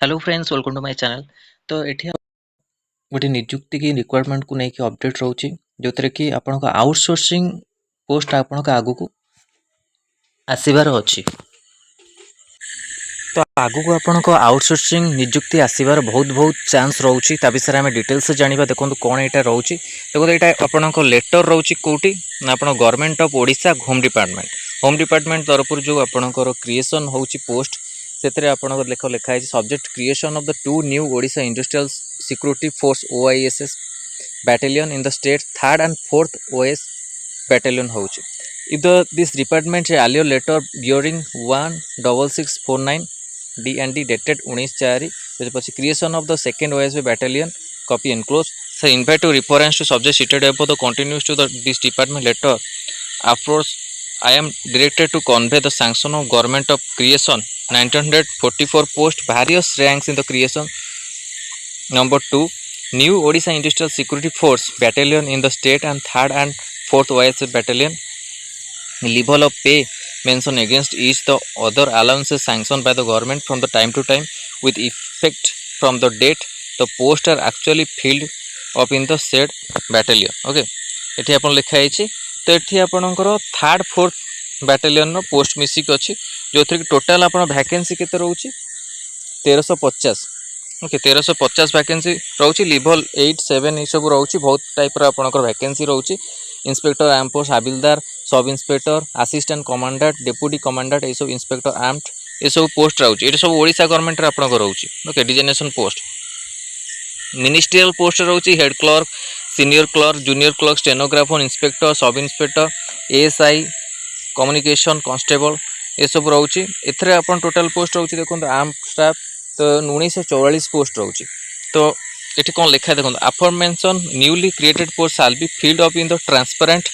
Hello friends welcome to my channel. तो ये गोटे निजुक्ति की रिक्वायरमेंट को लेकिन अपडेट रोचे जो थे कि आपंक आउटसोर्सिंग पोस्ट आपंक आगु को आसबार अच्छी। तो आगु को आपंक आउटसोर्सिंग निजुक्ति आसबार बहुत चांस रोचे विषय आम डिटेल्स जाना। देखो कौन यहाँ रोचे देखो यहाँ आपंक लेटर रोचे कौटी ना आप government of Odisha home department तरफ जो आपंकर क्रिएशन हो पोस्ट से आपंकर लिखाई subject creation of the two new Odisha industrial security force OISS battalion in the state 3rd and 4th OS battalion होची। If this department earlier letter bearing 16649 D&D dated 19/4 creation of the 2nd OSB battalion copy enclosed. So invite to reference to subject cited above the continues to this department letter. Afterwards, I am directed to convey the sanction of government of creation 1944 post various ranks in the creation. Number 2, New Odisha Industrial Security Force Battalion in the state and 3rd and 4th OIS Battalion. Level of pay mentioned against each the other allowances sanctioned by the government from the time to time with effect from the date the posts are actually filled up in the said battalion. Okay, एठी आपण लिखा है तो एठी आपणकर 3rd 4th battalion रो post मिसिक अछि जो थि टोटल आपण वैकेंसी केते रहउची 1350। ओके 1350 वैकेंसी रोची लेवल 8 7 ये सब रोची बहुत टाइप रो आपणकर वैकेंसी रोची। Inspector arm force havildar sub inspector assistant commandant deputy commandant ये सब इंस्पेक्टर आर्म्ड ये सब पोस्ट रोची। ये सब ओडिशा गवर्नमेंट रे आपणकर रोची। Okay designation post ministerial post रोची head clerk senior clerk junior clerk stenographer inspector sub inspector ASI communication constable ये सब रोची। एथरे आपन टोटल पोस्ट रोची देखो आर्म स्टाफ तो 1944 पोस्ट रोची। तो ये कौन लिखा है देखो aforementioned newly created post shall be filled up in the transparent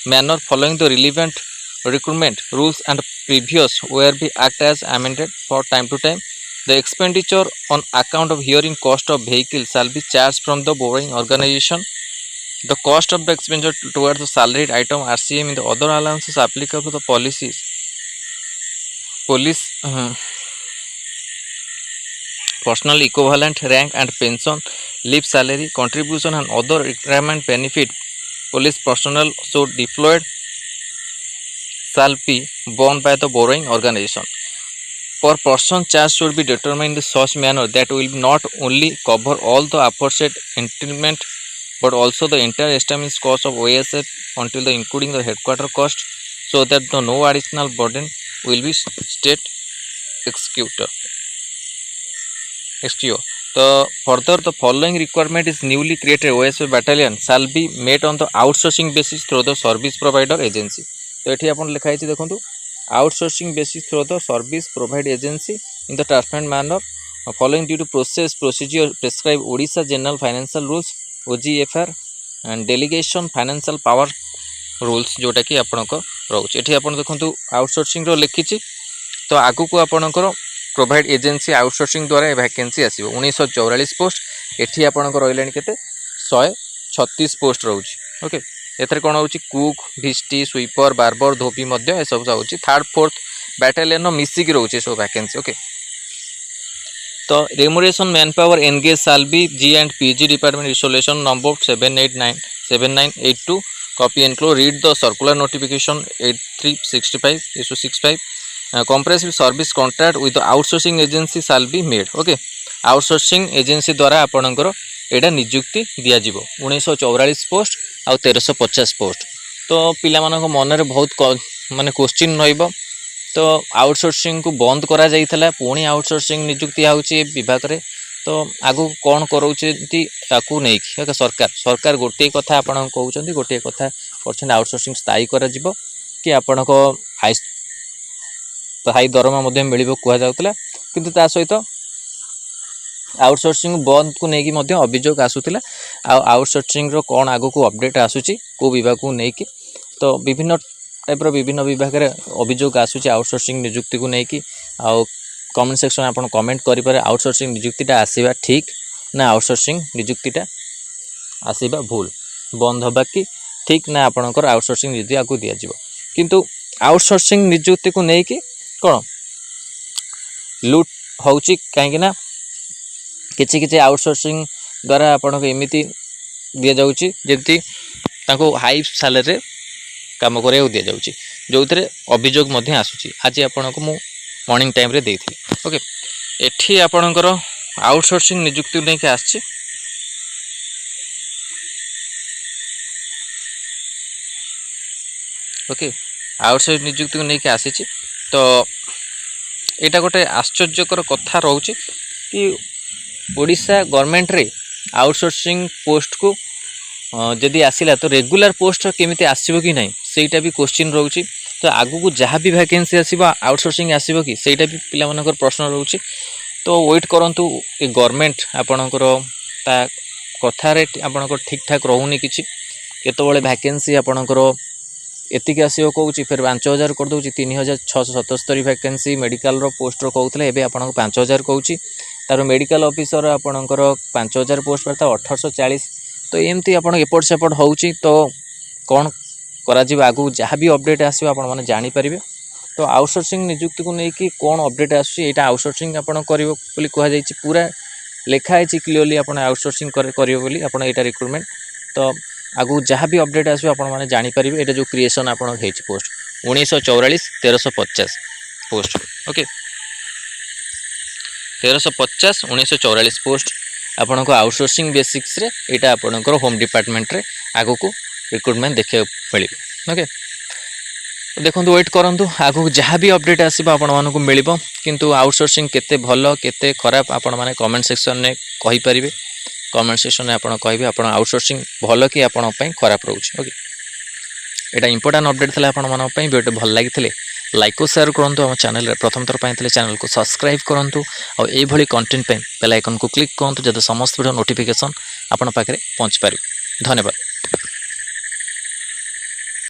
manner following the relevant recruitment rules and previous where be act as amended for time to time. The expenditure on account of hiring cost of vehicle shall be charge from the borrowing organisation. The cost of the expenditure towards the salaried item RCM in the other allowances applicable to the policies police personal equivalent rank and pension leave salary contribution and other retirement benefit police personnel so deployed shall be borne by the borrowing organization. Per person charge should be determined in such manner that will not only cover all the aforesaid entitlement but also the entire established cost of OSF until the including the headquarter cost, so that the no additional burden will be state executor. The further the following requirement is newly created OSF battalion shall be made on the outsourcing basis through the service provider agency. तो ये आपन लिखा है देखो outsourcing basis through the service provider agency in the transparent manner following due to procedure prescribed Odisha General Financial Rules OGFR and delegation financial power rules जोटा कि आपणक रोचे। ये आप देखो आउटसोर्सिंग रो लिखी तो आगु को आपणकर प्रोवाइड एजेंसी आउटसोर्सिंग द्वारा वैकेंसी आसो 1944 पोस्ट। ये आपणक रही के 136 पोस्ट रोचे। ओके एथरे कौन होची cook bhisti sweeper barber dhobi मध्य सब जाऊँगी 3rd 4th बैटालियन मिसिक रोचे सब वैकेंसी। ओके तो remuneration man power engage shall be G&PG department resolution number 7982 copy enclose read the circular notification 8365/65 comprehensive service contract with the outsourcing agency shall be made. Okay outsourcing agency द्वारा आपणकर एटा नियुक्ति दिया जिवो 1944 post आ 1350 post. तो पिला मानक मन में बहुत माने क्वेश्चन रहिबो तो आउटसोर्सिंग को बंद करा जाइथला पुणी आउटसोर्सिंग नियुक्ति होउची विभाग रे। तो आगु कौन करोचंती ताकू नै कि सरकार गोटे कथा आपन कहउचंती गोटे कथा करछन आउटसोर्सिंग स्थायी करा जिवो कि आपनको हाई दरमा मध्ये मिलिबो कुहा जाउतला किंतु ता सहित आउटसोर्सिंग बंद को नै कि मध्ये अभियोग आसुतला। आउटसोर्सिंग रो कौन आगु को अपडेट आसुची को विभाग को नै कि तो विभिन्न टाइप विभिन्न विभाग में अभियोग आसूँ आउटसोर्सिंग नियुक्ति को लेकिन आउ कमेंट सेक्शन आप कमेंट करें आउटसोर्सिंग नियुक्तिटा आसवा ठीक ना आउटसोर्सिंग नियुक्तिटा आसवा भूल बंद होगा कि ठीक ना आपणकर आउटसोर्सिंग नियुक्ति आपको दिज्व किंतु आउटसोर्सिंग नियुक्ति को लेकिन कौन लुट होची कहीं किछि किछि आउटसोर्सिंग द्वारा आपन को एमिति दिया जाउची जेंति ताको हाई सैलरी काम करिया दिया जाउची जो अभियोग मध्य आसूची आज आपन को मु मॉर्निंग टाइम रे देइथि ओके एठी आपनकर आउटसोर्सिंग नियुक्ति नै के आछि ओके आउटसोर्सिंग नियुक्ति को नहीं आसी तो यहाँ गोटे आश्चर्यकर कथा रोचे कि ओडिशा गवर्नमेंट रे आउटसोर्सिंग पोस्ट को जदि आसिला तो रेगुलर पोस्ट केमिति आसीबो कि नहीं सेटा भी क्वेश्चन रोचे तो आगु को जहाँ भी वैकेंसी आसीबो आउटसोर्सिंग आसीबो कि सेटा भी पिला मानकर प्रश्न रोचे तो वेट करंतु ए गवर्नमेंट आपणकर ता कथा रे आपणकर ठीक ठाक रहउनी किछि केतबेले वैकेंसी आपणकर एतिक आसो कौच फिर 5000 कर दूँ 3677 वैकेंसी मेडिकल पोस्ट कहते हैं आपको 5000 कौच तार मेडिकल ऑफिसर आपणकर 5000 पोस्ट पर 1840 तो एमती आप एपट सेपट हो तो कौन करा आगू जहाँ भी अपडेट आसो आप जानीपर तो आउटसोर्सिंग नियुक्ति को लेकिन कौन अपडेट आसटा आउटसोर्सिंग आपड़ कर कहुई पूरा लिखाई क्लीयरली आप आउटसोर्सिंग करेंगे आप रिक्रुटमेंट तो आगु जहाँ भी अपडेट आसो आप जानीपर ये जो क्रिएसन आप पोस्ट 1944 1350 पोस्ट ओके 1350 1944 पोस्ट आपण को आउटसोर्सिंग बेसिक्स रे एटा आपणकर होम डिपार्टमेंट रे आगु को रिक्रुटमेंट देखिए मिल ओके देखो वेट करूँ आगु जहाँ भी अपडेट आसो आपण मानक मिल किंतु आउटसोर्सिंग केते भल केते खराब आपण माने कमेंट सेक्शन में कहि परिबे कमेंट सेक्शन में आपड़ कहे आप आउटसोर्सिंग भल कि आपण खराब रोचे ओके यहाँ इंपोर्टाट अपडेट था आपण वीडियो भल लगी लाइक और शेयर करूँ आम चैनल प्रथम थर पाई चैनल को सब्सक्राइब करूँ और ये कंटेंट बेल आइकन को क्लिक करूँ जब समस्त वीडियो नोटिफिकेशन आपण पाखे पहुँच पार धन्यवाद।